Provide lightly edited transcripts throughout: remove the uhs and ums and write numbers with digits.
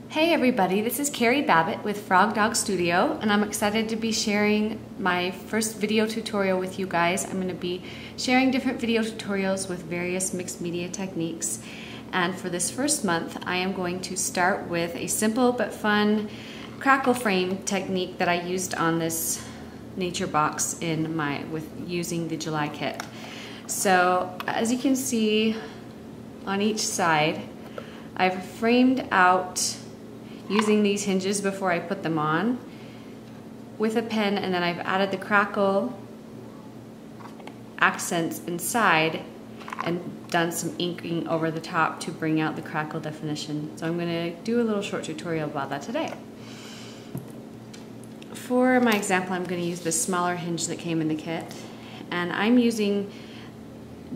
Hey everybody, this is Carrie Babbitt with Frog Dog Studio, and I'm excited to be sharing my first video tutorial with you guys. I'm going to be sharing different video tutorials with various mixed media techniques. And for this first month, I am going to start with a simple but fun crackle frame technique that I used on this nature box with using the July kit. So as you can see on each side, I've framed out using these hinges before I put them on with a pen, and then I've added the crackle accents inside and done some inking over the top to bring out the crackle definition. So I'm going to do a little short tutorial about that today. For my example, I'm going to use this smaller hinge that came in the kit, and I'm using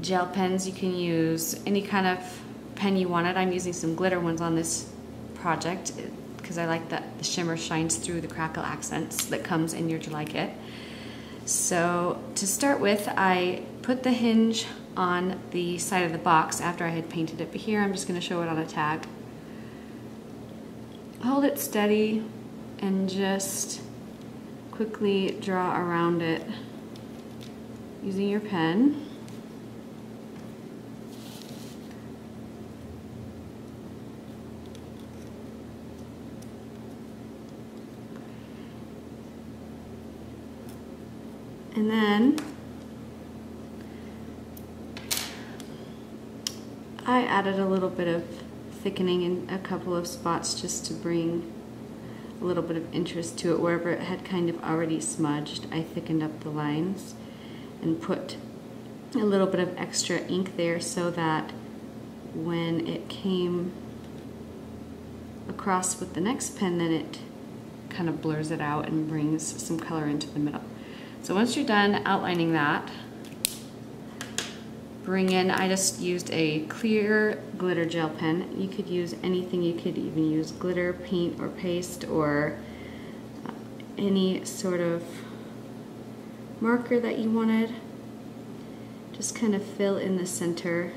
gel pens. You can use any kind of pen you wanted. I'm using some glitter ones on this project because I like that the shimmer shines through the crackle accents that comes in your July kit. So to start with, I put the hinge on the side of the box after I had painted it, but here I'm just going to show it on a tag. Hold it steady and just quickly draw around it using your pen. And then I added a little bit of thickening in a couple of spots just to bring a little bit of interest to it. Wherever it had kind of already smudged, I thickened up the lines and put a little bit of extra ink there so that when it came across with the next pen, then it kind of blurs it out and brings some color into the middle. So once you're done outlining that, bring in, I just used a clear glitter gel pen. You could use anything. You could even use glitter, paint, or paste, or any sort of marker that you wanted. Just kind of fill in the center.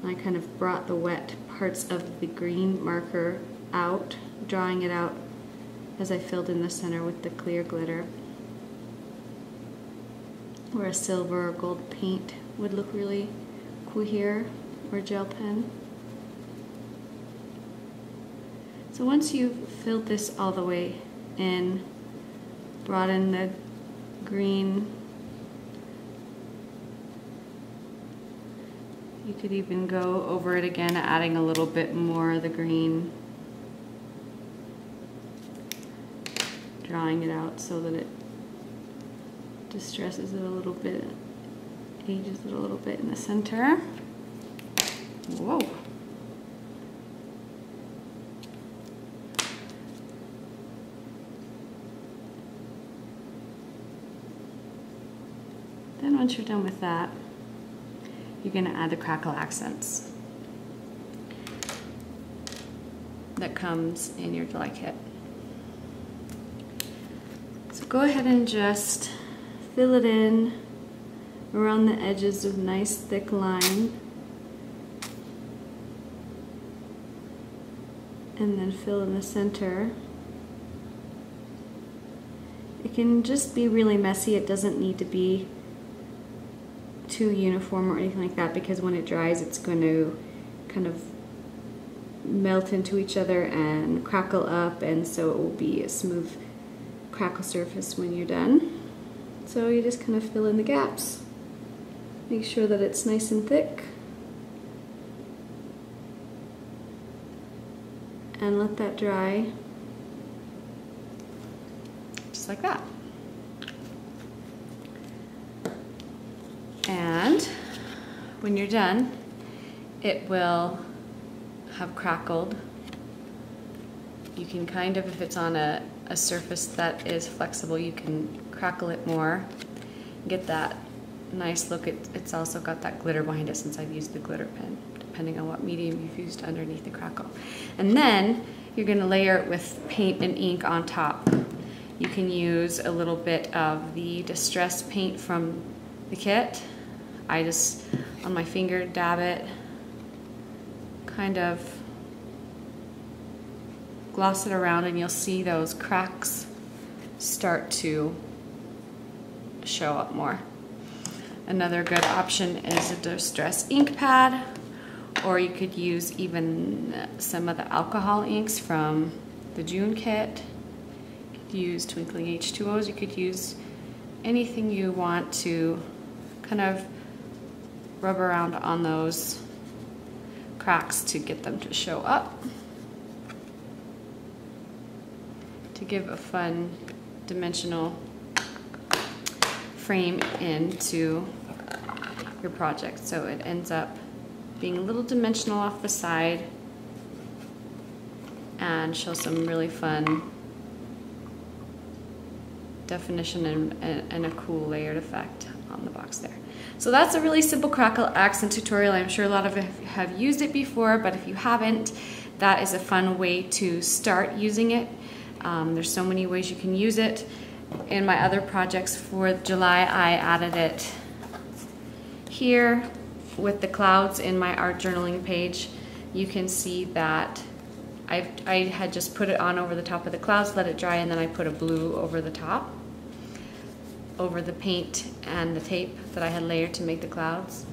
I kind of brought the wet parts of the green marker out, drawing it out as I filled in the center with the clear glitter. Or a silver or gold paint would look really cool here, or gel pen. So once you've filled this all the way in, brought in the green, you could even go over it again, adding a little bit more of the green, drawing it out so that it distresses it a little bit, ages it a little bit in the center. Whoa. Then once you're done with that, you're going to add the crackle accents that comes in your July kit. So go ahead and just fill it in around the edges with a nice thick line, and then fill in the center. It can just be really messy. It doesn't need to be too uniform or anything like that, because when it dries it's going to kind of melt into each other and crackle up, and so it will be a smooth crackle surface when you're done. So you just kind of fill in the gaps. Make sure that it's nice and thick. And let that dry. Just like that. And when you're done, it will have crackled. You can kind of, if it's on a surface that is flexible, you can crackle it more, get that nice look. It's also got that glitter behind it since I've used the glitter pen, depending on what medium you've used underneath the crackle. And then you're going to layer it with paint and ink on top. You can use a little bit of the distress paint from the kit. I just, on my finger, dab it, kind of gloss it around and you'll see those cracks start to show up more. Another good option is a distress ink pad, or you could use even some of the alcohol inks from the June kit. You could use twinkling H2Os, you could use anything you want to kind of rub around on those cracks to get them to show up, to give a fun dimensional frame into your project, so it ends up being a little dimensional off the side and show some really fun definition and a cool layered effect on the box there. So that's a really simple Crackle Accent tutorial. I'm sure a lot of you have used it before, but if you haven't, that is a fun way to start using it. There's so many ways you can use it. In my other projects for July, I added it here with the clouds in my art journaling page. You can see that I had just put it on over the top of the clouds, let it dry, and then I put a blue over the top, over the paint and the tape that I had layered to make the clouds.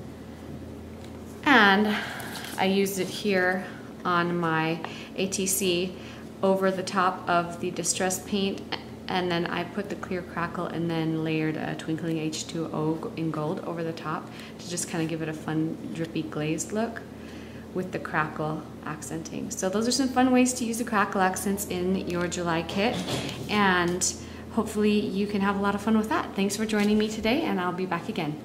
And I used it here on my ATC over the top of the distress paint, and then I put the clear crackle and then layered a twinkling H2O in gold over the top to just kind of give it a fun drippy glazed look with the crackle accenting. So those are some fun ways to use the crackle accents in your July kit, and hopefully you can have a lot of fun with that. Thanks for joining me today, and I'll be back again.